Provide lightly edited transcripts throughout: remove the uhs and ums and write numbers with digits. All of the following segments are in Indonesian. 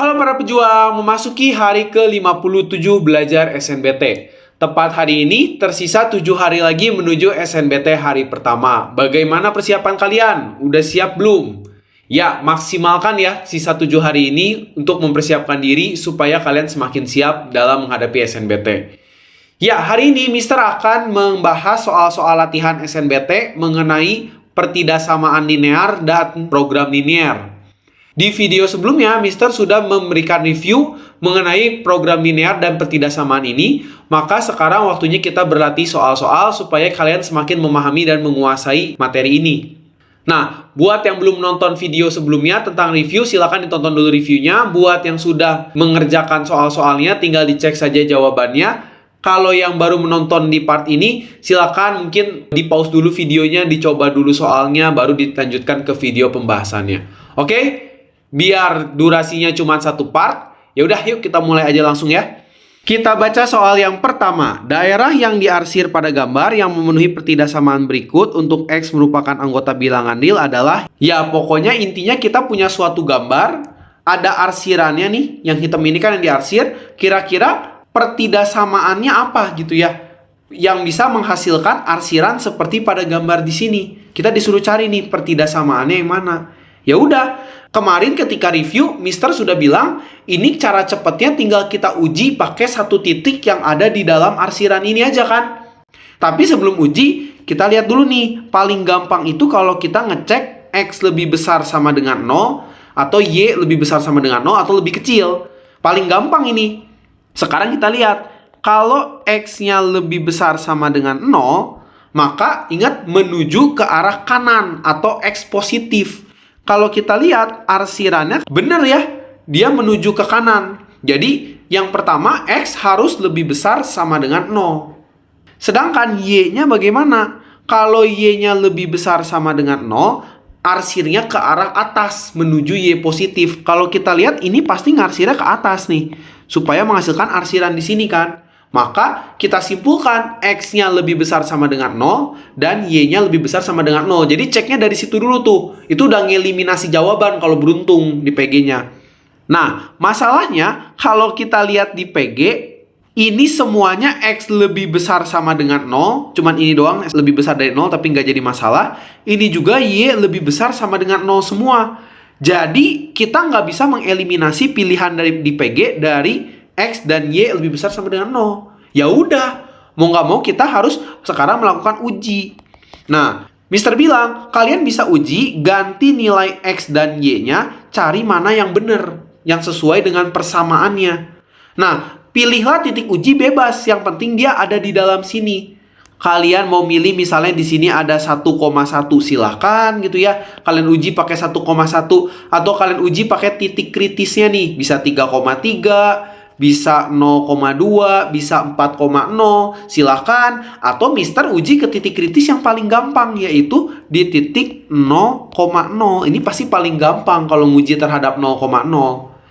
Halo para pejuang, memasuki hari ke-57 belajar SNBT. Tepat hari ini, tersisa 7 hari lagi menuju SNBT hari pertama. Bagaimana persiapan kalian? Udah siap belum? Ya, maksimalkan ya sisa 7 hari ini untuk mempersiapkan diri supaya kalian semakin siap dalam menghadapi SNBT. Ya, hari ini Mister akan membahas soal-soal latihan SNBT mengenai pertidaksamaan linear dan program linear. Di video sebelumnya, Mister sudah memberikan review mengenai program linear dan pertidaksamaan ini, maka sekarang waktunya kita berlatih soal-soal supaya kalian semakin memahami dan menguasai materi ini. Nah, buat yang belum nonton video sebelumnya tentang review, silakan ditonton dulu reviewnya. Buat yang sudah mengerjakan soal-soalnya, tinggal dicek saja jawabannya. Kalau yang baru menonton di part ini, silakan mungkin di-pause dulu videonya, dicoba dulu soalnya, baru dilanjutkan ke video pembahasannya. Oke? Biar durasinya cuma satu part, ya udah yuk kita mulai aja langsung ya. Kita baca soal yang pertama. Daerah yang diarsir pada gambar yang memenuhi pertidaksamaan berikut untuk X merupakan anggota bilangan real adalah, ya pokoknya intinya kita punya suatu gambar, ada arsirannya nih, yang hitam ini kan yang diarsir, kira-kira pertidaksamaannya apa gitu ya, yang bisa menghasilkan arsiran seperti pada gambar di sini. Kita disuruh cari nih pertidaksamaannya yang mana. Ya udah, kemarin ketika review, Mister sudah bilang, ini cara cepatnya tinggal kita uji pakai satu titik yang ada di dalam arsiran ini aja kan. Tapi sebelum uji, kita lihat dulu nih, paling gampang itu kalau kita ngecek X lebih besar sama dengan 0, atau Y lebih besar sama dengan 0, atau lebih kecil. Paling gampang ini. Sekarang kita lihat, kalau X-nya lebih besar sama dengan 0, maka ingat menuju ke arah kanan atau X positif. Kalau kita lihat arsirannya benar ya, dia menuju ke kanan. Jadi yang pertama X harus lebih besar sama dengan 0. Sedangkan Y-nya bagaimana? Kalau Y-nya lebih besar sama dengan 0, arsirnya ke arah atas menuju Y positif. Kalau kita lihat ini pasti ngarsirnya ke atas nih, supaya menghasilkan arsiran di sini kan. Maka kita simpulkan X-nya lebih besar sama dengan 0 dan Y-nya lebih besar sama dengan 0. Jadi ceknya dari situ dulu tuh. Itu udah ngeliminasi jawaban kalau beruntung di PG-nya. Nah, masalahnya kalau kita lihat di PG, ini semuanya X lebih besar sama dengan 0. Cuman ini doang lebih besar dari 0 tapi nggak jadi masalah. Ini juga Y lebih besar sama dengan 0 semua. Jadi kita nggak bisa mengeliminasi pilihan dari di PG dari X dan Y lebih besar sama dengan 0. Ya udah, mau nggak mau kita harus sekarang melakukan uji. Nah, Mister bilang, kalian bisa uji, ganti nilai X dan Y-nya, cari mana yang benar, yang sesuai dengan persamaannya. Nah, pilihlah titik uji bebas, yang penting dia ada di dalam sini. Kalian mau milih misalnya di sini ada 1,1, silahkan gitu ya. Kalian uji pakai 1,1 atau kalian uji pakai titik kritisnya nih, bisa 3,3, bisa 0,2, bisa 4,0, silahkan. Atau Mister uji ke titik kritis yang paling gampang, yaitu di titik 0,0. Ini pasti paling gampang kalau nguji terhadap 0,0.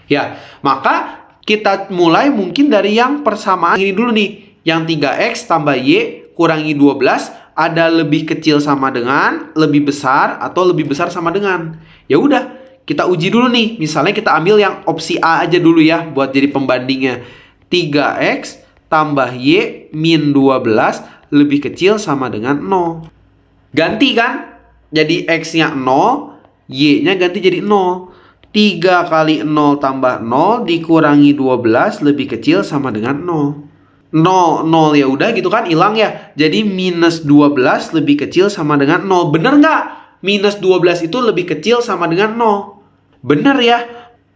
Ya, maka kita mulai mungkin dari yang persamaan ini dulu nih. Yang 3X tambah Y kurangi 12 ada lebih kecil sama dengan, lebih besar, atau lebih besar sama dengan. Ya udah. Kita uji dulu nih, misalnya kita ambil yang opsi A aja dulu ya, buat jadi pembandingnya. 3X tambah Y min 12 lebih kecil sama dengan 0. Ganti kan? Jadi X-nya 0, Y-nya ganti jadi 0. 3 kali 0 tambah 0 dikurangi 12 lebih kecil sama dengan 0. 0, 0 ya udah gitu kan, hilang ya. Jadi minus 12 lebih kecil sama dengan 0. Bener nggak? Minus 12 itu lebih kecil sama dengan 0. Bener ya?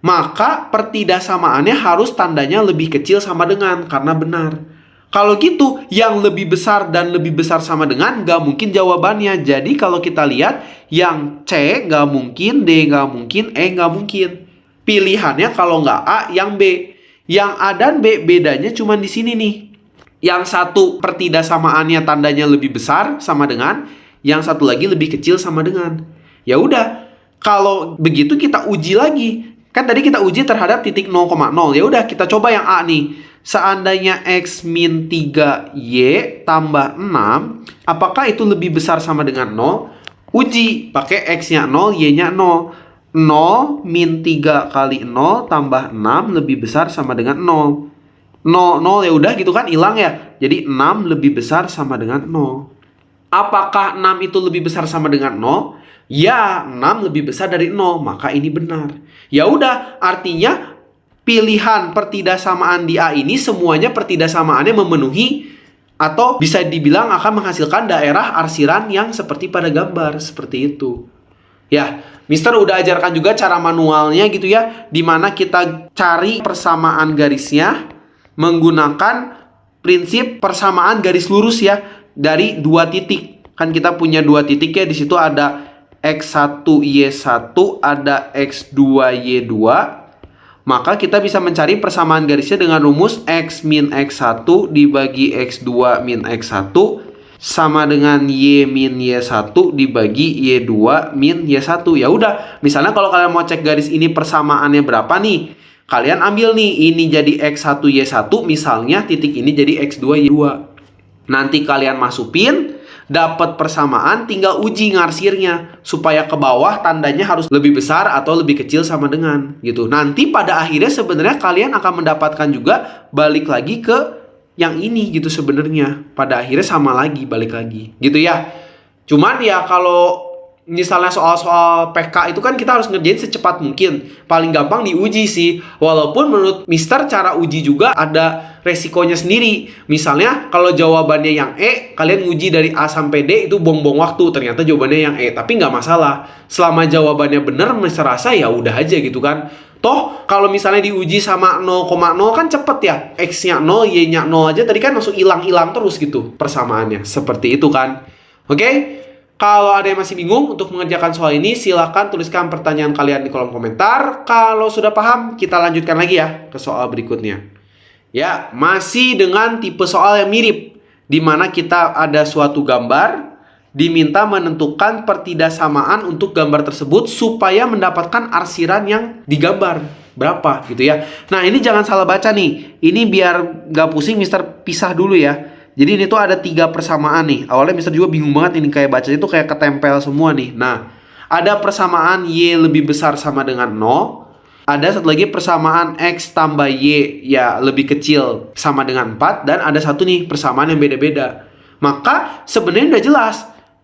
Maka pertidaksamaannya harus tandanya lebih kecil sama dengan, karena benar. Kalau gitu, yang lebih besar dan lebih besar sama dengan nggak mungkin jawabannya. Jadi kalau kita lihat, yang C nggak mungkin, D nggak mungkin, E nggak mungkin. Pilihannya kalau nggak A, yang B. Yang A dan B bedanya cuma di sini nih. Yang satu pertidaksamaannya tandanya lebih besar sama dengan, yang satu lagi lebih kecil sama dengan. Ya udah. Kalau begitu kita uji lagi. Kan tadi kita uji terhadap titik 0,0. Ya udah kita coba yang A nih. Seandainya X min 3Y tambah 6, apakah itu lebih besar sama dengan 0? Uji pakai X-nya 0, Y-nya 0. 0 min 3 kali 0 tambah 6 lebih besar sama dengan 0. 0 ya udah gitu kan, hilang ya. Jadi 6 lebih besar sama dengan 0. Apakah 6 itu lebih besar sama dengan 0? Ya, 6 lebih besar dari 0, maka ini benar. Ya udah, artinya pilihan pertidaksamaan di A ini semuanya pertidaksamaannya memenuhi atau bisa dibilang akan menghasilkan daerah arsiran yang seperti pada gambar, seperti itu. Ya, Mister udah ajarkan juga cara manualnya gitu ya, dimana kita cari persamaan garisnya menggunakan prinsip persamaan garis lurus ya, dari 2 titik. Kan kita punya 2 titik ya, di situ ada X1Y1, ada X2Y2. Maka kita bisa mencari persamaan garisnya dengan rumus X min X1 dibagi X2 min X1 sama dengan Y min Y1 dibagi Y2 min Y1. Ya udah, misalnya kalau kalian mau cek garis ini persamaannya berapa nih, kalian ambil nih, ini jadi X1Y1, misalnya titik ini jadi X2Y2. Nanti kalian masukin, dapat persamaan, tinggal uji ngarsirnya supaya ke bawah tandanya harus lebih besar atau lebih kecil sama dengan gitu. Nanti pada akhirnya sebenarnya kalian akan mendapatkan juga balik lagi ke yang ini gitu sebenarnya. Pada akhirnya sama lagi, balik lagi gitu ya. Cuman ya kalau misalnya soal-soal PK itu kan kita harus ngerjain secepat mungkin. Paling gampang diuji sih. Walaupun menurut Mister cara uji juga ada resikonya sendiri. Misalnya kalau jawabannya yang E, kalian nguji dari A sampai D itu buang-buang waktu. Ternyata jawabannya yang E, tapi nggak masalah. Selama jawabannya benar, Mister rasa ya udah aja gitu kan. Toh kalau misalnya diuji sama 0,0 kan cepet ya. X-nya 0, Y-nya 0 aja tadi kan langsung hilang-hilang terus gitu persamaannya. Seperti itu kan. Oke? Kalau ada yang masih bingung untuk mengerjakan soal ini, silakan tuliskan pertanyaan kalian di kolom komentar. Kalau sudah paham, kita lanjutkan lagi ya ke soal berikutnya. Ya, masih dengan tipe soal yang mirip, di mana kita ada suatu gambar, diminta menentukan pertidaksamaan untuk gambar tersebut supaya mendapatkan arsiran yang digambar berapa gitu ya. Nah, ini jangan salah baca nih. Ini biar nggak pusing, Mister pisah dulu ya. Jadi ini tuh ada 3 persamaan nih. Awalnya Mister juga bingung banget ini, kayak bacanya tuh kayak ketempel semua nih. Nah, ada persamaan Y lebih besar sama dengan 0. Ada satu lagi persamaan X tambah Y ya lebih kecil sama dengan 4. Dan ada satu nih persamaan yang beda-beda. Maka sebenarnya udah jelas,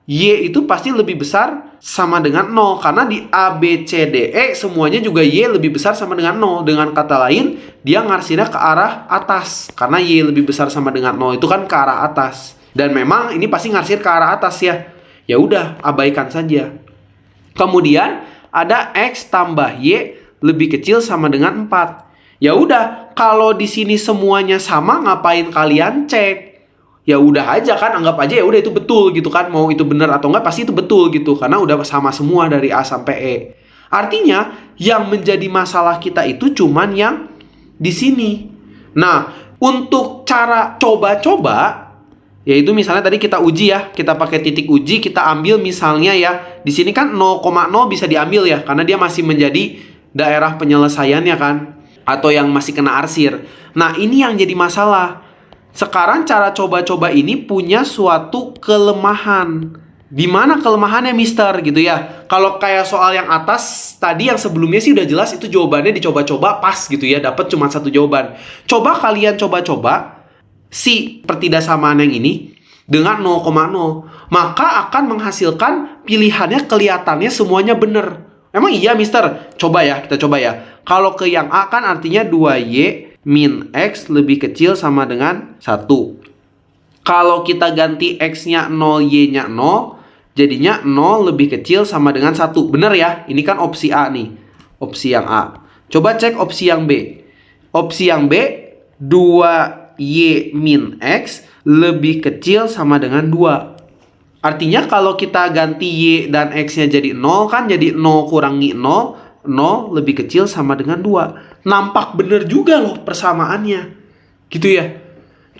Y itu pasti lebih besar sama dengan 0. Karena di A, B, C, D, E semuanya juga Y lebih besar sama dengan 0. Dengan kata lain, dia ngarsirnya ke arah atas. Karena Y lebih besar sama dengan 0 itu kan ke arah atas. Dan memang ini pasti ngarsir ke arah atas ya. Ya udah, abaikan saja. Kemudian ada X tambah Y lebih kecil sama dengan 4. Ya udah, kalau di sini semuanya sama, ngapain kalian cek? Ya udah aja kan, anggap aja ya udah itu betul gitu kan. Mau itu benar atau enggak pasti itu betul gitu, karena udah sama semua dari A sampai E. Artinya yang menjadi masalah kita itu cuman yang di sini. Nah, untuk cara coba-coba, yaitu misalnya tadi kita uji ya, kita pakai titik uji, kita ambil misalnya ya, di sini kan 0,0 bisa diambil ya, karena dia masih menjadi daerah penyelesaiannya kan, atau yang masih kena arsir. Nah, ini yang jadi masalah. Sekarang cara coba-coba ini punya suatu kelemahan. Di mana kelemahannya, Mister gitu ya? Kalau kayak soal yang atas tadi yang sebelumnya sih udah jelas itu jawabannya dicoba-coba pas gitu ya, dapat cuma satu jawaban. Coba kalian coba-coba si pertidaksamaan yang ini dengan 0,0, maka akan menghasilkan pilihannya kelihatannya semuanya benar. Emang iya, Mister? Coba ya, kita coba ya. Kalau ke yang A kan artinya 2Y min X lebih kecil sama dengan 1. Kalau kita ganti X-nya 0, Y-nya 0, jadinya 0 lebih kecil sama dengan 1. Bener ya? Ini kan opsi A nih. Opsi yang A. Coba cek opsi yang B. Opsi yang B, 2Y min X lebih kecil sama dengan 2. Artinya kalau kita ganti Y dan X-nya jadi 0 kan, jadi 0 kurangi 0, 0 lebih kecil sama dengan 2. Nampak bener juga loh persamaannya. Gitu ya.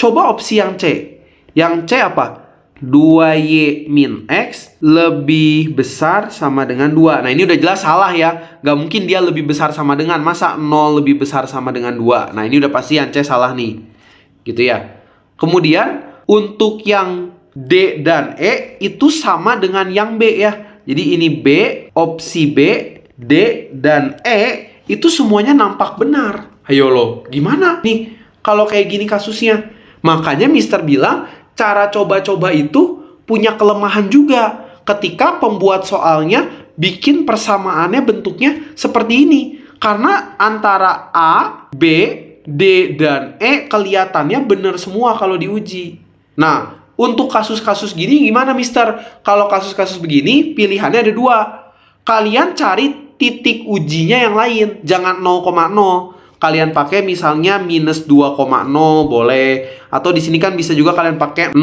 Coba opsi yang C. Yang C apa? 2Y min X lebih besar sama dengan 2. Nah, ini udah jelas salah ya. Gak mungkin dia lebih besar sama dengan. Masa 0 lebih besar sama dengan 2? Nah, ini udah pasti yang C salah nih. Gitu ya. Kemudian untuk yang D dan E itu sama dengan yang B ya. Jadi ini B, opsi B D, dan E itu semuanya nampak benar. Ayo lo, gimana nih kalau kayak gini kasusnya? Makanya Mister bilang cara coba-coba itu punya kelemahan juga ketika pembuat soalnya bikin persamaannya bentuknya seperti ini. Karena antara A, B, D, dan E kelihatannya benar semua kalau diuji. Nah, untuk kasus-kasus gini gimana Mister? Kalau kasus-kasus begini pilihannya ada dua. Kalian cari titik ujinya yang lain, jangan 0,0. Kalian pakai misalnya minus 2,0 boleh, atau di sini kan bisa juga kalian pakai 0,1,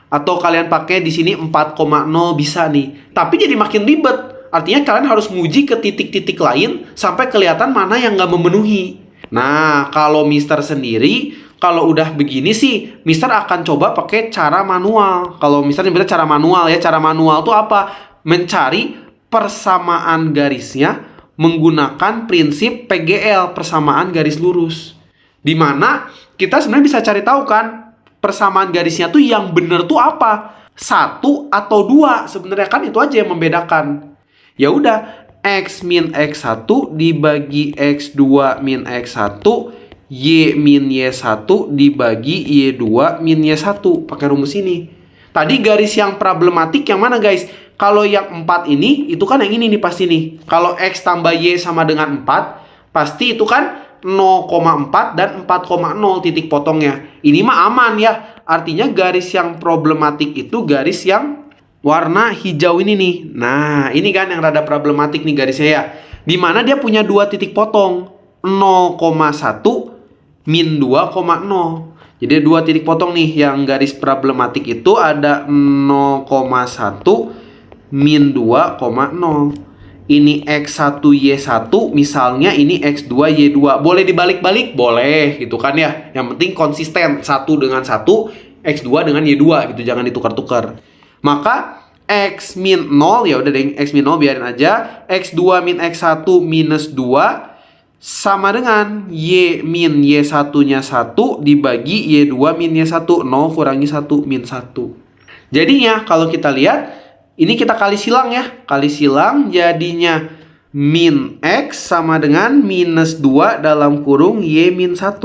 atau kalian pakai di sini 4,0 bisa nih. Tapi jadi makin ribet. Artinya kalian harus nguji ke titik-titik lain sampai kelihatan mana yang nggak memenuhi. Nah, kalau Mister sendiri, kalau udah begini sih, Mister akan coba pakai cara manual. Kalau Mister nyebutnya cara manual ya, cara manual tuh apa? Mencari persamaan garisnya menggunakan prinsip PGL, persamaan garis lurus. Dimana kita sebenarnya bisa cari tahu kan, persamaan garisnya tuh yang bener tuh apa? 1 atau 2, sebenarnya kan itu aja yang membedakan. Ya udah, X min X1 dibagi X2 min X1, Y min Y1 dibagi Y2 min Y1. Pakai rumus ini. Tadi garis yang problematik yang mana guys? Kalau yang 4 ini, itu kan yang ini nih pasti nih. Kalau X tambah Y sama dengan 4, pasti itu kan 0,4 dan 4,0 titik potongnya. Ini mah aman ya. Artinya garis yang problematik itu garis yang warna hijau ini nih. Nah, ini kan yang rada problematik nih garisnya ya. Dimana dia punya dua titik potong. 0,1 min 2,0. Jadi dua titik potong nih. Yang garis problematik itu ada 0,1 min 2,0. Ini X1 Y1, misalnya ini X2 Y2. Boleh dibalik-balik? Boleh gitu kan ya. Yang penting konsisten 1 dengan 1, X2 dengan Y2 gitu. Jangan ditukar-tukar. Maka X min 0, ya udah deh, X min 0 biarin aja. X2 min X1 minus 2 sama dengan Y min Y1-nya 1 dibagi Y2 min Y1. 0 kurangi 1 min 1. Jadinya kalau kita lihat, ini kita kali silang ya. Kali silang jadinya min X sama dengan minus 2 dalam kurung Y min 1.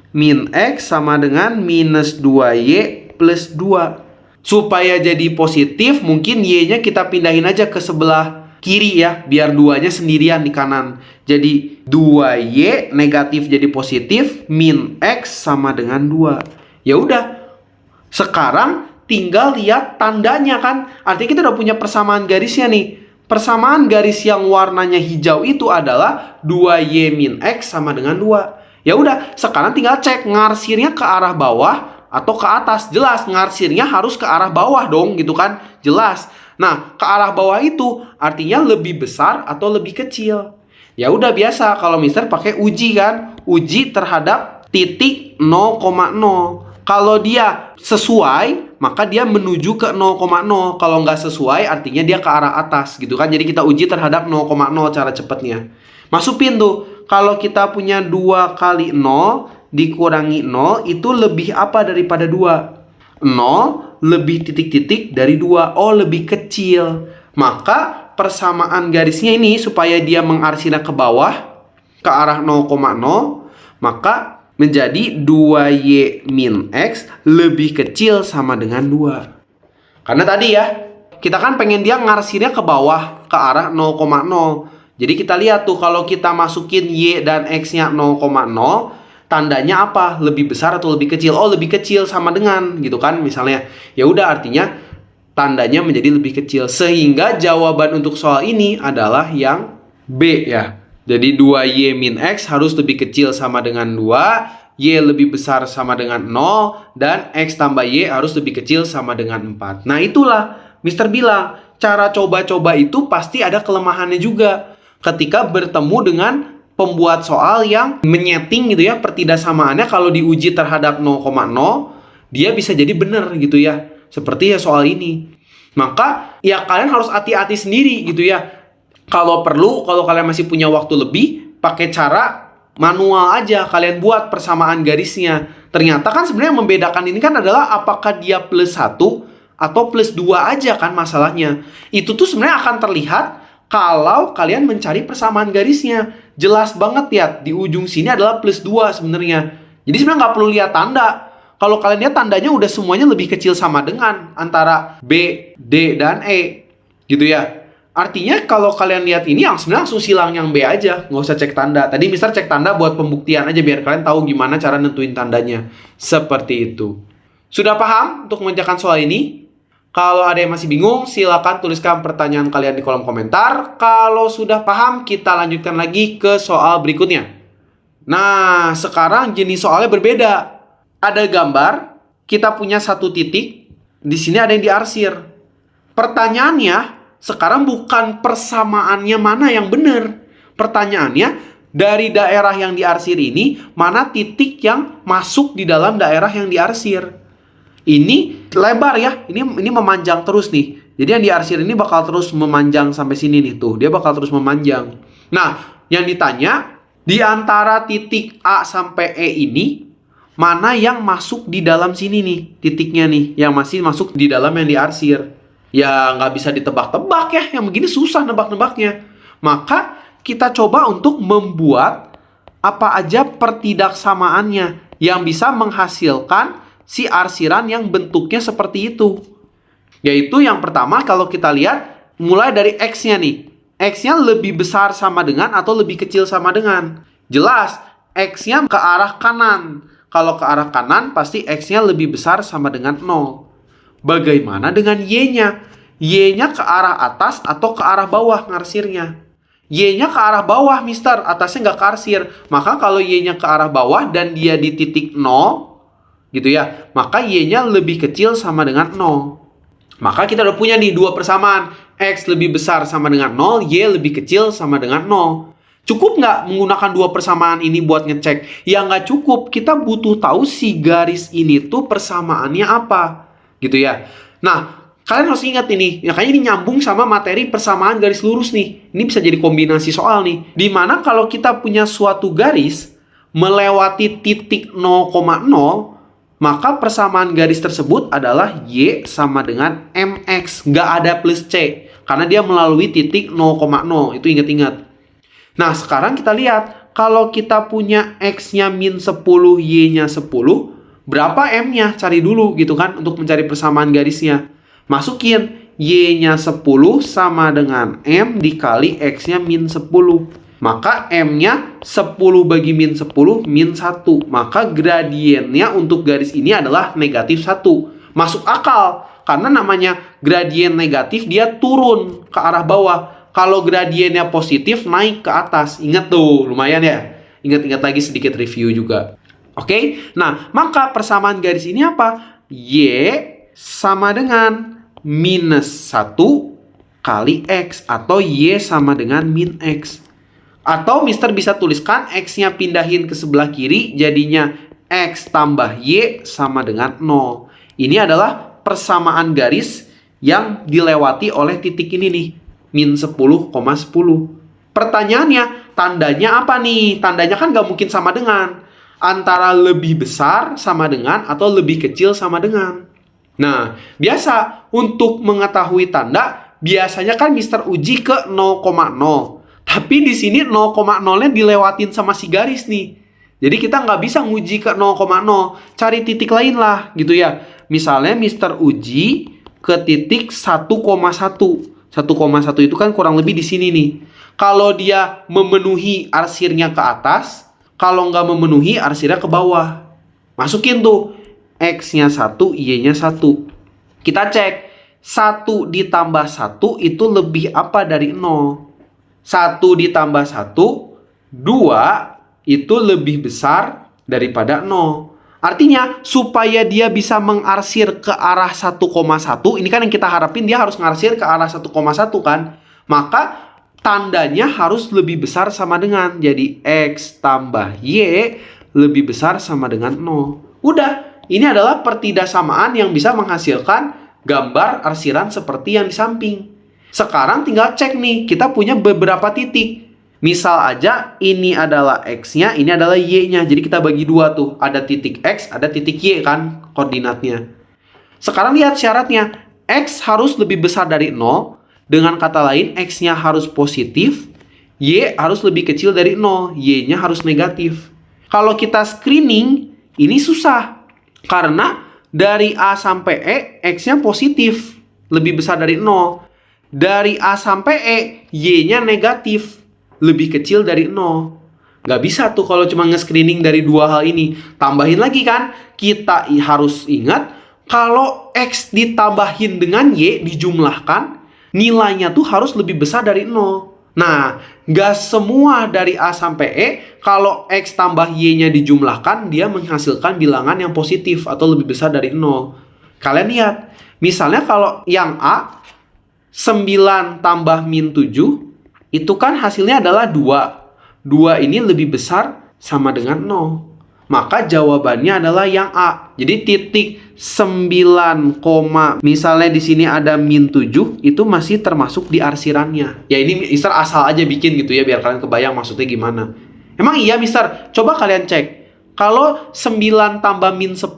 Min X sama dengan minus 2Y plus 2. Supaya jadi positif, mungkin Y-nya kita pindahin aja ke sebelah kiri ya. Biar 2-nya sendirian di kanan. Jadi 2Y negatif jadi positif. Min X sama dengan 2. Ya udah. Sekarang tinggal lihat tandanya kan. Artinya kita udah punya persamaan garisnya nih. Persamaan garis yang warnanya hijau itu adalah 2Y min X sama dengan 2. Ya udah, sekarang tinggal cek ngarsirnya ke arah bawah atau ke atas. Jelas ngarsirnya harus ke arah bawah dong gitu kan. Jelas. Nah, ke arah bawah itu artinya lebih besar atau lebih kecil. Ya udah biasa kalau Mister pakai uji kan. Uji terhadap titik 0,0. Kalau dia sesuai, maka dia menuju ke 0,0. Kalau nggak sesuai, artinya dia ke arah atas gitu kan. Jadi kita uji terhadap 0,0 cara cepatnya. Masukin tuh. Kalau kita punya 2 kali 0 dikurangi 0, itu lebih apa daripada 2? 0 lebih titik-titik dari 2. Oh, lebih kecil. Maka persamaan garisnya ini supaya dia mengarsirnya ke bawah, ke arah 0,0, maka menjadi 2Y min X lebih kecil sama dengan 2. Karena tadi ya, kita kan pengen dia ngarsirnya ke bawah, ke arah 0,0. Jadi kita lihat tuh, kalau kita masukin Y dan X-nya 0,0, tandanya apa? Lebih besar atau lebih kecil? Oh, lebih kecil sama dengan gitu kan misalnya. Ya udah, artinya tandanya menjadi lebih kecil. Sehingga jawaban untuk soal ini adalah yang B ya. Jadi 2Y min X harus lebih kecil sama dengan 2, Y lebih besar sama dengan 0, dan X tambah Y harus lebih kecil sama dengan 4. Nah itulah Mister bilang, cara coba-coba itu pasti ada kelemahannya juga. Ketika bertemu dengan pembuat soal yang menyeting gitu ya, pertidaksamaannya kalau diuji terhadap 0,0, dia bisa jadi benar gitu ya. Seperti ya soal ini. Maka ya kalian harus hati-hati sendiri gitu ya. Kalau perlu, kalau kalian masih punya waktu lebih, pakai cara manual aja. Kalian buat persamaan garisnya. Ternyata kan sebenarnya yang membedakan ini kan adalah apakah dia plus 1 atau plus 2 aja kan masalahnya. Itu tuh sebenarnya akan terlihat kalau kalian mencari persamaan garisnya. Jelas banget ya, di ujung sini adalah plus 2 sebenarnya. Jadi sebenarnya nggak perlu lihat tanda. Kalau kalian lihat tandanya udah semuanya lebih kecil sama dengan antara B, D, dan E. Gitu ya. Artinya kalau kalian lihat ini sebenarnya langsung silang yang B aja. Nggak usah cek tanda. Tadi Mister cek tanda buat pembuktian aja biar kalian tahu gimana cara nentuin tandanya. Seperti itu. Sudah paham untuk mengerjakan soal ini? Kalau ada yang masih bingung, silakan tuliskan pertanyaan kalian di kolom komentar. Kalau sudah paham, kita lanjutkan lagi ke soal berikutnya. Nah, sekarang jenis soalnya berbeda. Ada gambar, kita punya satu titik, di sini ada yang diarsir. Pertanyaannya, sekarang bukan persamaannya mana yang benar. Pertanyaannya, dari daerah yang diarsir ini, mana titik yang masuk di dalam daerah yang diarsir. Ini lebar ya, ini memanjang terus nih. Jadi yang diarsir ini bakal terus memanjang sampai sini nih tuh. Dia bakal terus memanjang. Nah, yang ditanya di antara titik A sampai E ini mana yang masuk di dalam sini nih titiknya nih, yang masih masuk di dalam yang diarsir. Ya nggak bisa ditebak-tebak ya, yang begini susah nebak-nebaknya. Maka kita coba untuk membuat apa aja pertidaksamaannya yang bisa menghasilkan si arsiran yang bentuknya seperti itu. Yaitu yang pertama kalau kita lihat mulai dari X-nya nih. X-nya lebih besar sama dengan atau lebih kecil sama dengan. Jelas X-nya ke arah kanan. Kalau ke arah kanan pasti X-nya lebih besar sama dengan 0. Bagaimana dengan Y-nya? Y-nya ke arah atas atau ke arah bawah ngarsirnya? Y-nya ke arah bawah, Mister. Atasnya nggak kearsir. Maka kalau Y-nya ke arah bawah dan dia di titik 0, gitu ya, maka Y-nya lebih kecil sama dengan 0. Maka kita udah punya nih dua persamaan. X lebih besar sama dengan 0, Y lebih kecil sama dengan 0. Cukup nggak menggunakan dua persamaan ini buat ngecek? Ya nggak cukup. Kita butuh tahu si garis ini tuh persamaannya apa. Gitu ya. Nah, kalian harus ingat ini. Makanya ini nyambung sama materi persamaan garis lurus nih. Ini bisa jadi kombinasi soal nih. Dimana kalau kita punya suatu garis melewati titik 0,0, maka persamaan garis tersebut adalah Y sama dengan MX. Nggak ada plus C. Karena dia melalui titik 0,0. Itu ingat-ingat. Nah, sekarang kita lihat. Kalau kita punya X-nya min 10, Y-nya 10. Berapa M-nya? Cari dulu gitu kan. Untuk mencari persamaan garisnya. Masukin. Y-nya 10 sama dengan M dikali X-nya min 10. Maka M-nya 10 bagi min 10, min 1. Maka gradiennya untuk garis ini adalah negatif 1. Masuk akal. Karena namanya gradien negatif, dia turun ke arah bawah. Kalau gradiennya positif, naik ke atas. Ingat tuh, lumayan ya. Ingat-ingat lagi sedikit review juga. Oke? Nah, maka persamaan garis ini apa? Y sama dengan minus 1 kali X. Atau Y sama dengan min X. Atau Mister bisa tuliskan X-nya pindahin ke sebelah kiri, jadinya X tambah Y sama dengan 0. Ini adalah persamaan garis yang dilewati oleh titik ini nih, min 10,10. Pertanyaannya, tandanya apa nih? Tandanya kan nggak mungkin sama dengan. Antara lebih besar sama dengan atau lebih kecil sama dengan. Nah, biasa untuk mengetahui tanda, biasanya kan Mister uji ke 0,0. Tapi di sini 0,0-nya dilewatin sama si garis nih. Jadi kita nggak bisa nguji ke 0,0. Cari titik lain lah gitu ya. Misalnya Mister uji ke titik 1,1. 1,1 itu kan kurang lebih di sini nih. Kalau dia memenuhi arsirnya ke atas, kalau nggak memenuhi arsirnya ke bawah. Masukin tuh X-nya 1, Y-nya 1. Kita cek. 1 ditambah 1 itu lebih apa dari 0? 1 ditambah 1, 2 itu lebih besar daripada 0. Artinya, supaya dia bisa mengarsir ke arah 1,1, ini kan yang kita harapin dia harus ngarsir ke arah 1,1 kan. Maka, tandanya harus lebih besar sama dengan. Jadi, X tambah Y lebih besar sama dengan 0. Udah, ini adalah pertidaksamaan yang bisa menghasilkan gambar arsiran seperti yang di samping. Sekarang tinggal cek nih, kita punya beberapa titik. Misal aja ini adalah X-nya, ini adalah Y-nya. Jadi kita bagi dua tuh, ada titik X, ada titik Y kan koordinatnya. Sekarang lihat syaratnya, X harus lebih besar dari 0 Dengan kata lain, X-nya harus positif, Y harus lebih kecil dari 0, Y-nya harus negatif. Kalau kita screening, ini susah. Karena dari A sampai E, X-nya positif, lebih besar dari 0. Dari A sampai E, Y-nya negatif, lebih kecil dari 0. Nggak bisa tuh kalau cuma nge-screening dari dua hal ini. Tambahin lagi kan, kita harus ingat, kalau X ditambahin dengan Y, dijumlahkan, nilainya tuh harus lebih besar dari 0. Nah, nggak semua dari A sampai E, kalau X tambah Y-nya dijumlahkan, dia menghasilkan bilangan yang positif atau lebih besar dari 0. Kalian lihat, misalnya kalau yang A, 9 tambah min 7, itu kan hasilnya adalah 2. 2 ini lebih besar sama dengan 0. Maka jawabannya adalah yang A. Jadi titik 9, misalnya di sini ada min 7, itu masih termasuk di arsirannya. Ya ini Mister asal aja bikin gitu ya, biar kalian kebayang maksudnya gimana. Emang iya Mister? Coba kalian cek. Kalau 9 tambah min 10,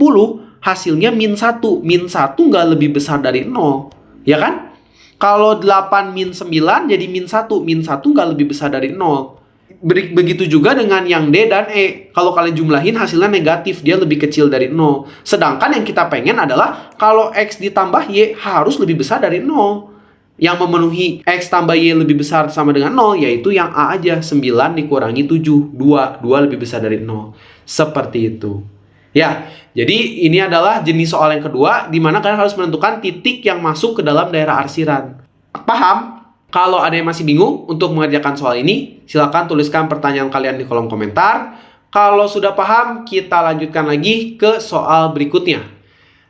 hasilnya min 1. Min 1 nggak lebih besar dari 0. Ya kan? Kalau 8 min 9 jadi min 1. Min 1 nggak lebih besar dari 0. Begitu juga dengan yang D dan E. Kalau kalian jumlahin hasilnya negatif, dia lebih kecil dari 0. Sedangkan yang kita pengen adalah kalau X ditambah Y harus lebih besar dari 0. Yang memenuhi X tambah Y lebih besar sama dengan 0 yaitu yang A aja. 9 dikurangi 7. 2 lebih besar dari 0. Seperti itu. Ya, jadi ini adalah jenis soal yang kedua di mana kalian harus menentukan titik yang masuk ke dalam daerah arsiran. Paham? Kalau ada yang masih bingung untuk mengerjakan soal ini, silakan tuliskan pertanyaan kalian di kolom komentar. Kalau sudah paham, kita lanjutkan lagi ke soal berikutnya.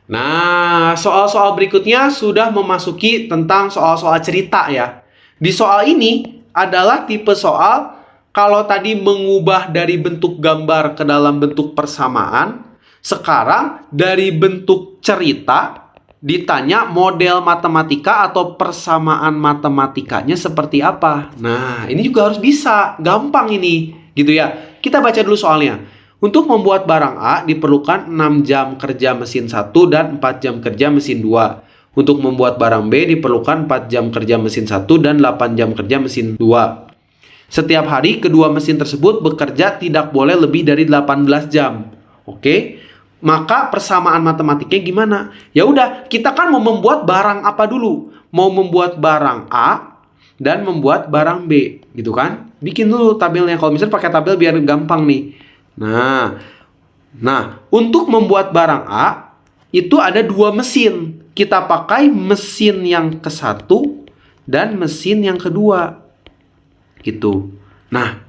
Nah, soal-soal berikutnya sudah memasuki tentang soal-soal cerita ya. Di soal ini adalah tipe soal kalau tadi mengubah dari bentuk gambar ke dalam bentuk persamaan, sekarang dari bentuk cerita ditanya model matematika atau persamaan matematikanya seperti apa. Nah, ini juga harus bisa. Gampang ini, gitu ya. Kita baca dulu soalnya. Untuk membuat barang A diperlukan 6 jam kerja mesin 1 dan 4 jam kerja mesin 2. Untuk membuat barang B diperlukan 4 jam kerja mesin 1 dan 8 jam kerja mesin 2. Setiap hari kedua mesin tersebut bekerja tidak boleh lebih dari 18 jam. Oke? Maka persamaan matematikanya gimana? Ya udah, kita kan mau membuat barang apa dulu? Mau membuat barang A dan membuat barang B, gitu kan? Bikin dulu tabelnya. Kalau misalnya pakai tabel biar gampang nih. Nah, untuk membuat barang A itu ada dua mesin. Kita pakai mesin yang ke-1 dan mesin yang kedua. Gitu. Nah,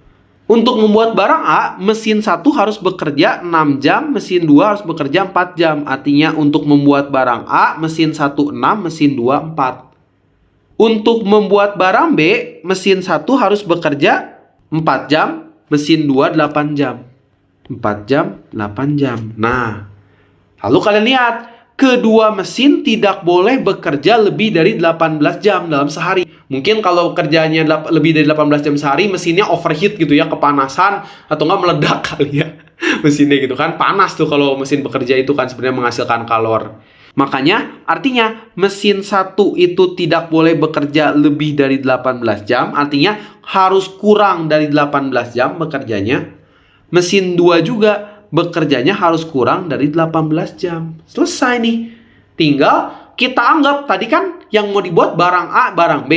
untuk membuat barang A, mesin 1 harus bekerja 6 jam, mesin 2 harus bekerja 4 jam. Artinya untuk membuat barang A, mesin 1 6, mesin 2 4. Untuk membuat barang B, mesin 1 harus bekerja 4 jam, mesin 2 8 jam. 4 jam, 8 jam. Nah, lalu kalian lihat, kedua mesin tidak boleh bekerja lebih dari 18 jam dalam sehari. Mungkin kalau kerjanya lebih dari 18 jam sehari, mesinnya overheat gitu ya, kepanasan, atau nggak meledak kali ya. Mesinnya gitu kan, panas tuh kalau mesin bekerja itu kan sebenarnya menghasilkan kalor. Makanya, artinya mesin 1 itu tidak boleh bekerja lebih dari 18 jam, artinya harus kurang dari 18 jam bekerjanya. Mesin 2 juga bekerjanya harus kurang dari 18 jam. Selesai nih. Tinggal kita anggap tadi kan yang mau dibuat barang A, barang B.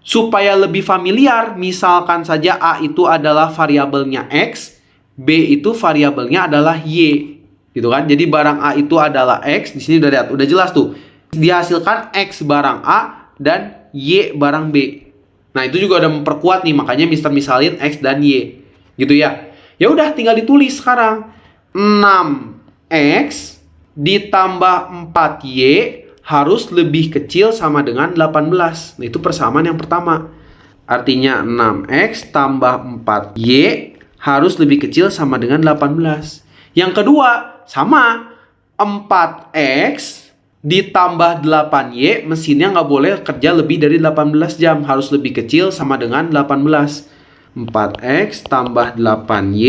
Supaya lebih familiar, misalkan saja A itu adalah variabelnya X, B itu variabelnya adalah Y. Gitu kan? Jadi barang A itu adalah X, di sini udah lihat, udah jelas tuh. Dihasilkan X barang A dan Y barang B. Nah, itu juga udah memperkuat nih, makanya Mister misalin X dan Y. Gitu ya. Ya udah tinggal ditulis sekarang. 6X ditambah 4Y harus lebih kecil sama dengan 18. Nah, itu persamaan yang pertama. Artinya 6X tambah 4Y harus lebih kecil sama dengan 18. Yang kedua, sama. 4X ditambah 8Y, mesinnya nggak boleh kerja lebih dari 18 jam. Harus lebih kecil sama dengan 18. 4X tambah 8Y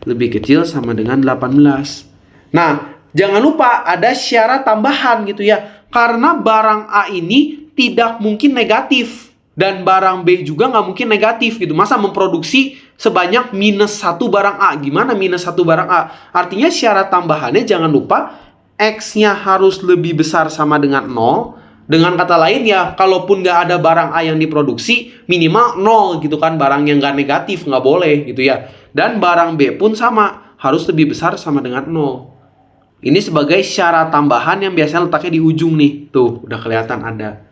lebih kecil sama dengan 18. Nah, jangan lupa ada syarat tambahan gitu ya. Karena barang A ini tidak mungkin negatif. Dan barang B juga nggak mungkin negatif gitu. Masa memproduksi sebanyak -1 barang A? Gimana -1 barang A? Artinya syarat tambahannya jangan lupa X-nya harus lebih besar sama dengan 0. Dengan kata lain ya, kalaupun nggak ada barang A yang diproduksi, minimal 0 gitu kan. Barang yang nggak negatif, nggak boleh gitu ya. Dan barang B pun sama, harus lebih besar sama dengan 0. Ini sebagai syarat tambahan yang biasanya letaknya di ujung nih. Tuh, udah kelihatan ada.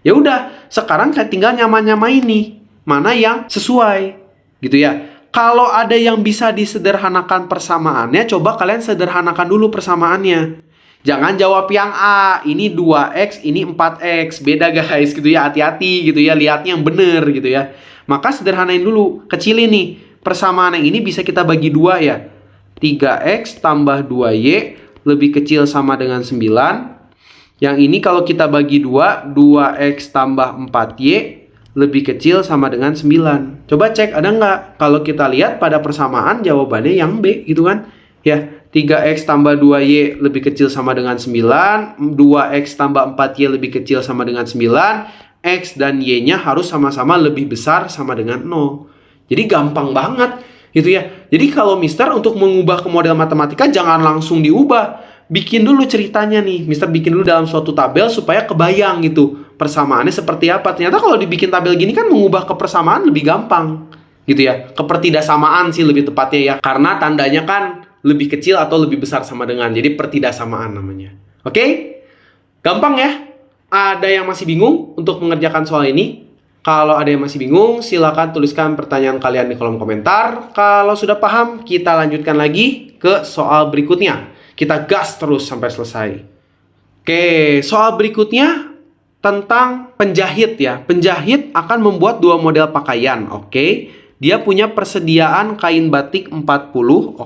Ya udah, sekarang saya tinggal nyamain nih. Mana yang sesuai gitu ya. Kalau ada yang bisa disederhanakan persamaannya, coba kalian sederhanakan dulu persamaannya. Jangan jawab yang A, ini 2X, ini 4X. Beda guys gitu ya, hati-hati gitu ya, lihatnya yang bener gitu ya. Maka sederhanain dulu, kecilin nih. Persamaan yang ini bisa kita bagi 2 ya. 3X tambah 2Y lebih kecil sama dengan 9. Yang ini kalau kita bagi 2, 2X tambah 4Y lebih kecil sama dengan 9. Coba cek ada nggak? Kalau kita lihat pada persamaan jawabannya yang B gitu kan. Ya, 3X tambah 2Y lebih kecil sama dengan 9. 2X tambah 4Y lebih kecil sama dengan 9. X dan Y-nya harus sama-sama lebih besar sama dengan 0. Jadi gampang banget gitu ya. Jadi kalau Mister untuk mengubah ke model matematika jangan langsung diubah. Bikin dulu ceritanya nih, Mister bikin dulu dalam suatu tabel supaya kebayang gitu persamaannya seperti apa. Ternyata kalau dibikin tabel gini kan mengubah ke persamaan lebih gampang gitu ya. Kepertidaksamaan sih lebih tepatnya ya, karena tandanya kan lebih kecil atau lebih besar sama dengan, jadi pertidaksamaan namanya. Oke? Gampang ya? Ada yang masih bingung untuk mengerjakan soal ini? Kalau ada yang masih bingung, silakan tuliskan pertanyaan kalian di kolom komentar. Kalau sudah paham, kita lanjutkan lagi ke soal berikutnya. Kita gas terus sampai selesai. Oke, soal berikutnya tentang penjahit ya. Penjahit akan membuat 2 model pakaian, oke. Dia punya persediaan kain batik 40,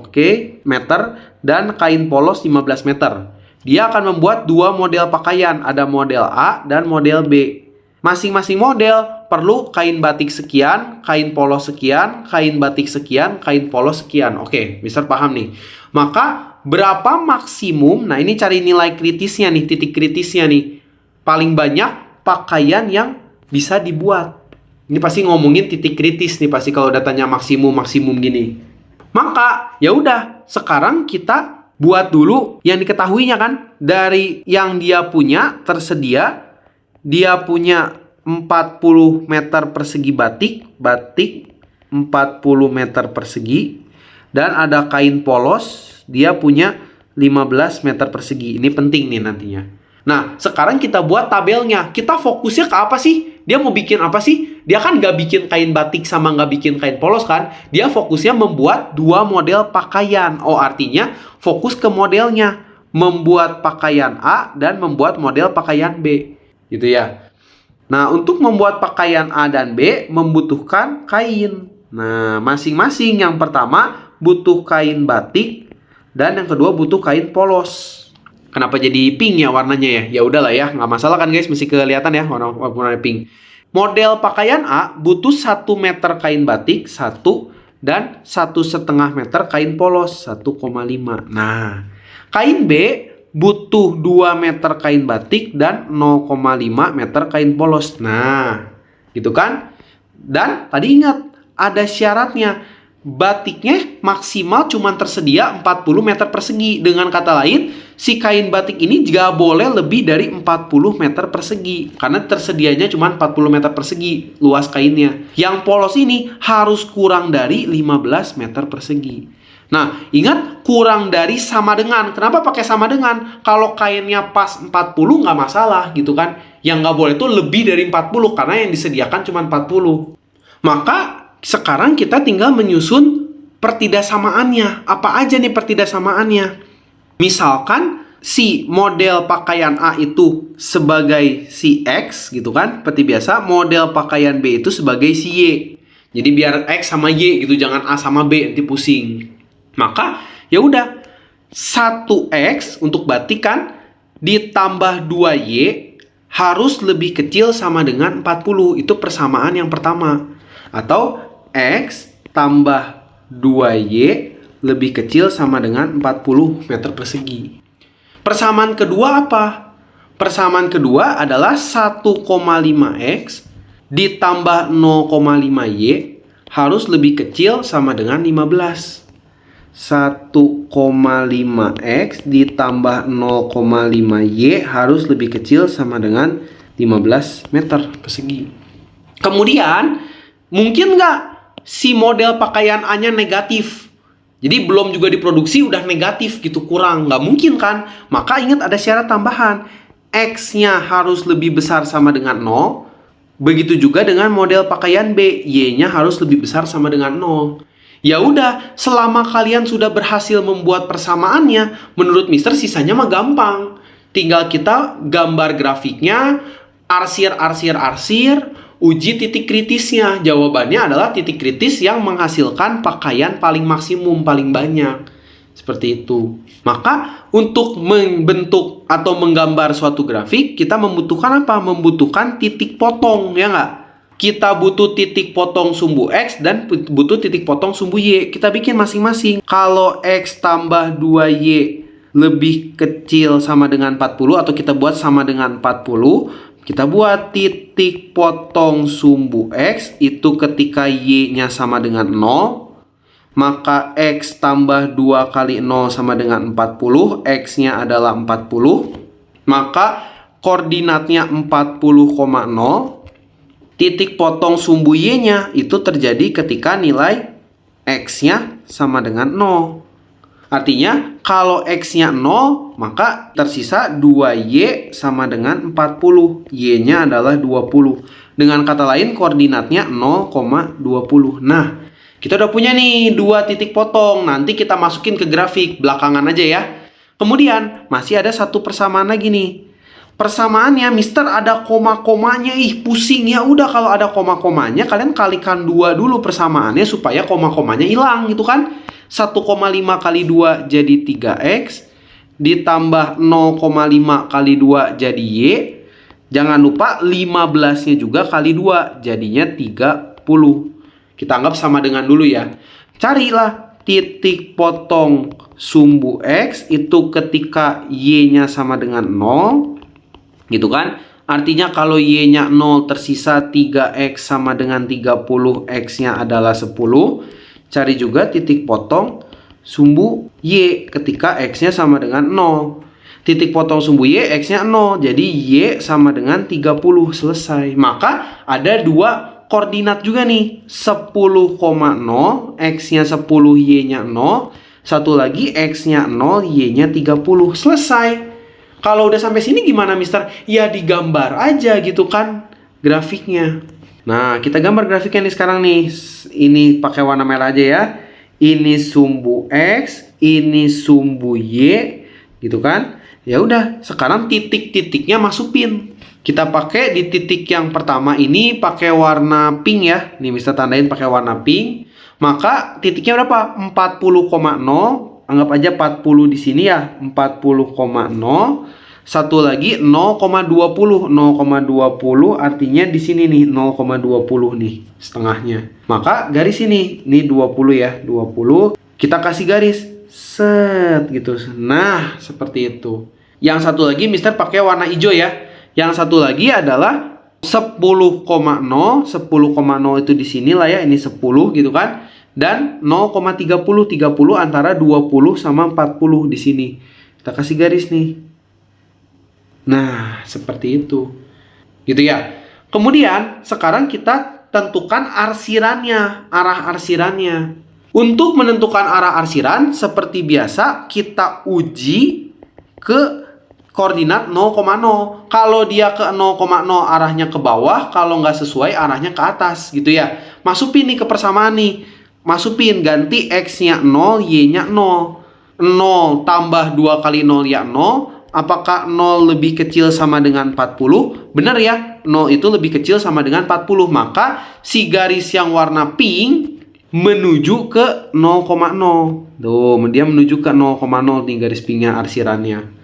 meter dan kain polos 15 meter. Dia akan membuat 2 model pakaian, ada model A dan model B. Masing-masing model perlu kain batik sekian, kain polos sekian, kain batik sekian, kain polos sekian. Oke, Mister paham nih. Maka berapa maksimum, nah ini cari nilai kritisnya nih, titik kritisnya nih. Paling banyak pakaian yang bisa dibuat. Ini pasti ngomongin titik kritis nih, pasti kalau datanya maksimum gini. Maka ya udah, sekarang kita buat dulu yang diketahuinya kan. Dari yang dia punya tersedia, dia punya 40 meter persegi batik 40 meter persegi, dan ada kain polos, dia punya 15 meter persegi. Ini penting nih nantinya. Nah, sekarang kita buat tabelnya. Kita fokusnya ke apa sih? Dia mau bikin apa sih? Dia kan nggak bikin kain batik sama nggak bikin kain polos kan? Dia fokusnya membuat 2 model pakaian. Oh, artinya fokus ke modelnya. Membuat pakaian A dan membuat model pakaian B. Gitu ya. Nah, untuk membuat pakaian A dan B membutuhkan kain. Nah, masing-masing yang pertama butuh kain batik dan yang kedua butuh kain polos. Kenapa jadi pink ya warnanya ya? Ya udahlah ya, nggak masalah kan guys, masih kelihatan ya warna pink. Model pakaian A butuh 1 meter kain batik 1 dan 1,5 meter kain polos 1,5. Nah, kain B butuh 2 meter kain batik dan 0,5 meter kain polos. Nah, gitu kan? Dan tadi ingat, ada syaratnya. Batiknya maksimal cuma tersedia 40 meter persegi. Dengan kata lain, si kain batik ini nggak boleh lebih dari 40 meter persegi. Karena tersedianya cuma 40 meter persegi luas kainnya. Yang polos ini harus kurang dari 15 meter persegi. Nah, ingat kurang dari sama dengan. Kenapa pakai sama dengan? Kalau kainnya pas 40 nggak masalah gitu kan. Yang nggak boleh itu lebih dari 40 karena yang disediakan cuma 40. Maka sekarang kita tinggal menyusun pertidaksamaannya. Apa aja nih pertidaksamaannya? Misalkan si model pakaian A itu sebagai si X gitu kan, seperti biasa. Model pakaian B itu sebagai si Y. Jadi biar X sama Y gitu, jangan A sama B, nanti pusing. Maka ya udah, 1X untuk batik kan ditambah 2Y harus lebih kecil sama dengan 40. Itu persamaan yang pertama. Atau X tambah 2Y lebih kecil sama dengan 40 meter persegi. Persamaan kedua apa? Persamaan kedua adalah 1,5x ditambah 0,5y harus lebih kecil sama dengan 15. 1,5x ditambah 0,5y harus lebih kecil sama dengan 15 meter persegi. Kemudian, mungkin nggak si model pakaian A-nya negatif? Jadi belum juga diproduksi udah negatif gitu, kurang. Nggak mungkin kan? Maka ingat ada syarat tambahan. X-nya harus lebih besar sama dengan 0. Begitu juga dengan model pakaian B. Y-nya harus lebih besar sama dengan 0. Ya udah, selama kalian sudah berhasil membuat persamaannya, menurut Mister sisanya mah gampang. Tinggal kita gambar grafiknya, arsir, uji titik kritisnya. Jawabannya adalah titik kritis yang menghasilkan pakaian paling maksimum, paling banyak. Seperti itu. Maka untuk membentuk atau menggambar suatu grafik, kita membutuhkan apa? Membutuhkan titik potong, ya nggak? Kita butuh titik potong sumbu X dan butuh titik potong sumbu Y. Kita bikin masing-masing. Kalau X tambah 2Y lebih kecil sama dengan 40, atau kita buat sama dengan 40, kita buat titik potong sumbu X itu ketika Y-nya sama dengan 0. Maka X tambah 2 kali 0 sama dengan 40. X-nya adalah 40. Maka koordinatnya 40,0. Titik potong sumbu Y-nya itu terjadi ketika nilai X-nya sama dengan 0. Artinya kalau X-nya 0, maka tersisa 2Y sama dengan 40. Y-nya adalah 20. Dengan kata lain koordinatnya 0,20. Nah, kita udah punya nih 2 titik potong. Nanti kita masukin ke grafik belakangan aja ya. Kemudian masih ada satu persamaan lagi nih. Persamaannya, Mister ada koma-komanya. Pusing ya. Udah, kalau ada koma-komanya kalian kalikan 2 dulu persamaannya supaya koma-komanya hilang gitu kan. 1,5 kali 2 jadi 3x. Ditambah 0,5 kali 2 jadi y. Jangan lupa 15-nya juga kali 2 jadinya 30. Kita anggap sama dengan dulu ya. Carilah titik potong sumbu X itu ketika Y-nya sama dengan 0. Gitu kan? Artinya kalau Y-nya 0 tersisa 3X sama dengan 30. X-nya adalah 10. Cari juga titik potong sumbu Y ketika X-nya sama dengan 0. Titik potong sumbu Y, X-nya 0. Jadi Y sama dengan 30. Selesai. Maka ada 2 koordinat juga nih, 10,0, X-nya 10, Y-nya 0. Satu lagi, X-nya 0, Y-nya 30. Selesai. Kalau udah sampai sini gimana, Mister? Ya digambar aja gitu kan grafiknya. Nah, kita gambar grafiknya nih sekarang nih. Ini pakai warna merah aja ya. Ini sumbu X, ini sumbu Y, gitu kan? Ya udah, sekarang titik-titiknya masukin. Kita pakai di titik yang pertama ini pakai warna pink ya. Nih Mister tandain pakai warna pink. Maka titiknya berapa? 40,0. Anggap aja 40 di sini ya. 40,0. Satu lagi 0,20. 0,20 artinya di sini nih 0,20 nih setengahnya. Maka garis ini 20 ya. 20. Kita kasih garis. Set gitu. Nah, seperti itu. Yang satu lagi Mister pakai warna hijau ya. Yang satu lagi adalah 10,0. 10,0 itu di sini lah ya. Ini 10 gitu kan. Dan 0,30. 30 antara 20 sama 40 di sini. Kita kasih garis nih. Nah, seperti itu. Gitu ya. Kemudian sekarang kita tentukan arsirannya. Arah arsirannya. Untuk menentukan arah arsiran, seperti biasa kita uji ke koordinat 0,0. Kalau dia ke 0,0 arahnya ke bawah, kalau nggak sesuai arahnya ke atas gitu ya. Masukin nih ke persamaan nih. Masukin, ganti X-nya 0, Y-nya 0. 0 tambah 2 kali 0 ya 0. Apakah 0 lebih kecil sama dengan 40? Benar ya, 0 itu lebih kecil sama dengan 40. Maka si garis yang warna pink menuju ke 0,0. Tuh, dia menuju ke 0,0 nih garis pinknya arsirannya.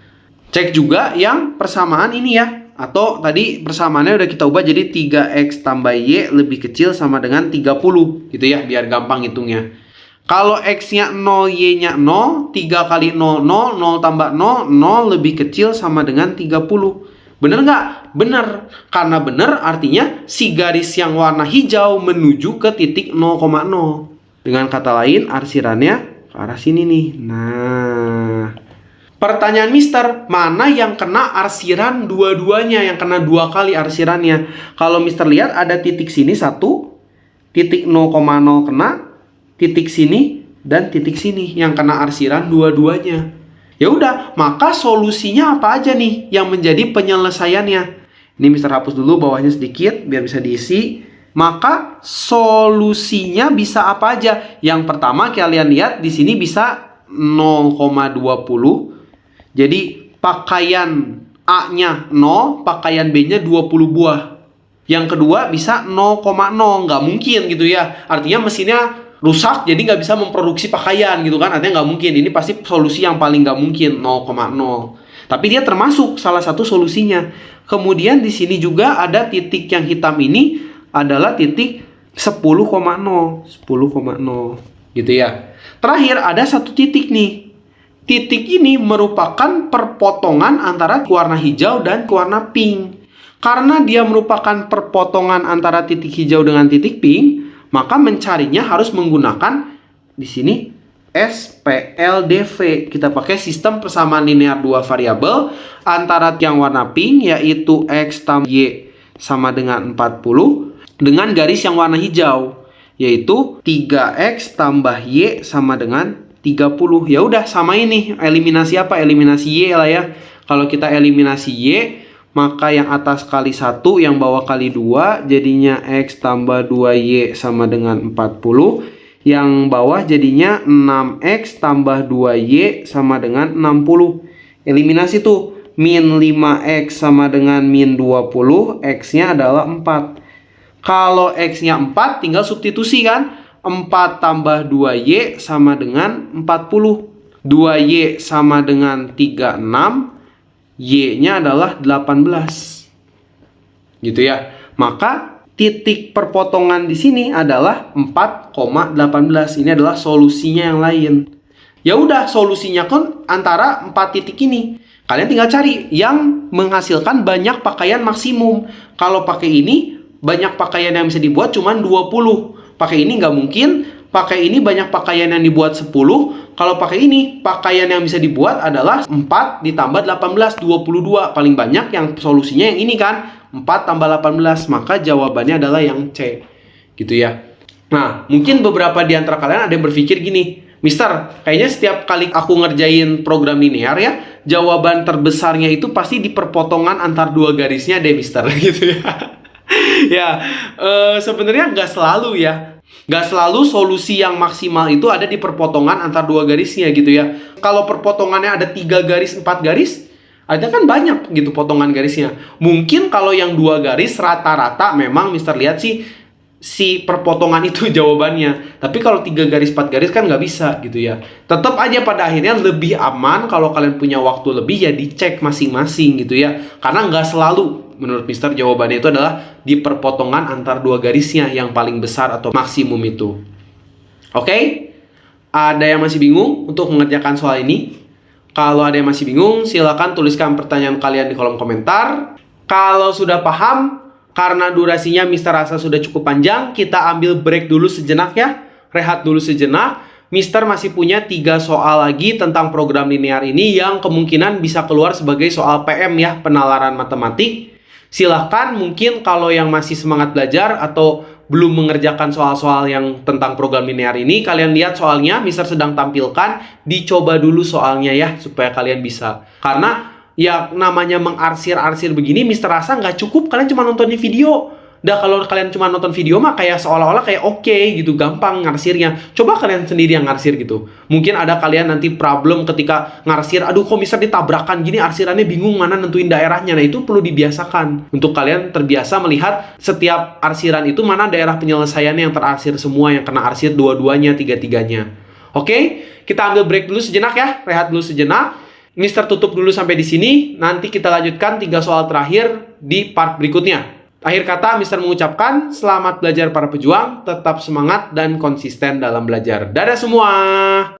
Cek juga yang persamaan ini ya. Atau tadi persamaannya udah kita ubah jadi 3X tambah Y lebih kecil sama dengan 30. Gitu ya, biar gampang hitungnya. Kalau X-nya 0, Y-nya 0, 3 kali 0, 0, 0 tambah 0, 0 lebih kecil sama dengan 30. Bener nggak? Bener. Karena bener artinya si garis yang warna hijau menuju ke titik 0,0. Dengan kata lain, arsirannya ke arah sini nih. Nah, pertanyaan Mister, mana yang kena arsiran dua-duanya, yang kena 2 kali arsirannya? Kalau Mister lihat ada titik sini 1, titik 0,0 kena, titik sini, dan titik sini yang kena arsiran dua-duanya. Ya udah, maka solusinya apa aja nih yang menjadi penyelesaiannya? Ini Mister hapus dulu bawahnya sedikit biar bisa diisi. Maka solusinya bisa apa aja? Yang pertama kalian lihat di sini bisa 0,20. Jadi pakaian A-nya 0, pakaian B-nya 20 buah. Yang kedua bisa 0,0, nggak mungkin gitu ya. Artinya mesinnya rusak jadi nggak bisa memproduksi pakaian gitu kan. Artinya nggak mungkin. Ini pasti solusi yang paling nggak mungkin, 0,0. Tapi dia termasuk salah satu solusinya. Kemudian di sini juga ada titik yang hitam ini adalah titik 10,0 gitu ya. Terakhir ada satu titik nih. Titik ini merupakan perpotongan antara warna hijau dan warna pink. Karena dia merupakan perpotongan antara titik hijau dengan titik pink, maka mencarinya harus menggunakan di sini SPLDV. Kita pakai sistem persamaan linear 2 variabel antara yang warna pink yaitu X tambah Y sama dengan 40 dengan garis yang warna hijau yaitu 3X tambah Y sama dengan 30. Ya udah sama ini. Eliminasi apa? Eliminasi Y lah ya. Kalau kita eliminasi Y, maka yang atas kali 1, yang bawah kali 2, jadinya X tambah 2Y sama dengan 40. Yang bawah jadinya 6X tambah 2Y sama dengan 60. Eliminasi tuh. Min 5X sama dengan min 20, X-nya adalah 4. Kalau X-nya 4, tinggal substitusi kan? 4 tambah 2Y sama dengan 40. 2Y sama dengan 36. Y-nya adalah 18. Gitu ya. Maka titik perpotongan di sini adalah 4,18. Ini adalah solusinya yang lain. Ya udah, solusinya kan antara 4 titik ini. Kalian tinggal cari yang menghasilkan banyak pakaian maksimum. Kalau pakai ini, banyak pakaian yang bisa dibuat cuma 20. Pakai ini nggak mungkin. Pakai ini banyak pakaian yang dibuat 10. Kalau pakai ini, pakaian yang bisa dibuat adalah 4 ditambah 18, 22. Paling banyak yang solusinya yang ini kan. 4 tambah 18. Maka jawabannya adalah yang C. Gitu ya. Nah, mungkin beberapa di antara kalian ada yang berpikir gini, Mister, kayaknya setiap kali aku ngerjain program linear ya, jawaban terbesarnya itu pasti di perpotongan antar dua garisnya deh, Mister. Gitu ya. Ya, sebenarnya nggak selalu ya. Nggak selalu solusi yang maksimal itu ada di perpotongan antar dua garisnya gitu ya. Kalau perpotongannya ada 3 garis, 4 garis, ada kan banyak gitu potongan garisnya. Mungkin kalau yang 2 garis rata-rata memang Mister lihat sih si perpotongan itu jawabannya. Tapi kalau 3 garis, 4 garis kan nggak bisa gitu ya. Tetap aja pada akhirnya lebih aman kalau kalian punya waktu lebih ya dicek masing-masing gitu ya. Karena nggak selalu menurut Mister jawabannya itu adalah di perpotongan antar 2 garisnya yang paling besar atau maksimum itu. Oke? Ada yang masih bingung untuk mengerjakan soal ini? Kalau ada yang masih bingung, silakan tuliskan pertanyaan kalian di kolom komentar. Kalau sudah paham, karena durasinya Mister rasa sudah cukup panjang, kita ambil break dulu sejenak ya. Rehat dulu sejenak. Mister masih punya 3 soal lagi tentang program linear ini yang kemungkinan bisa keluar sebagai soal PM ya, penalaran matematik. Silahkan mungkin kalau yang masih semangat belajar atau belum mengerjakan soal-soal yang tentang program linear ini, kalian lihat soalnya Mister sedang tampilkan, dicoba dulu soalnya ya, supaya kalian bisa. Karena ya namanya mengarsir-arsir begini, Mister rasa nggak cukup kalian cuma nontonin video. Dah kalau kalian cuma nonton video mah kayak seolah-olah kayak oke gitu, gampang ngarsirnya. Coba kalian sendiri yang ngarsir gitu. Mungkin ada kalian nanti problem ketika ngarsir, aduh kok Mister ditabrakan gini, arsirannya bingung mana nentuin daerahnya. Nah itu perlu dibiasakan. Untuk kalian terbiasa melihat setiap arsiran itu mana daerah penyelesaiannya yang terarsir semua, yang kena arsir dua-duanya, tiga-tiganya. Oke, kita ambil break dulu sejenak ya, rehat dulu sejenak. Mister tutup dulu sampai di sini. Nanti kita lanjutkan 3 soal terakhir di part berikutnya. Akhir kata, Mister mengucapkan selamat belajar para pejuang, tetap semangat dan konsisten dalam belajar. Dadah semua!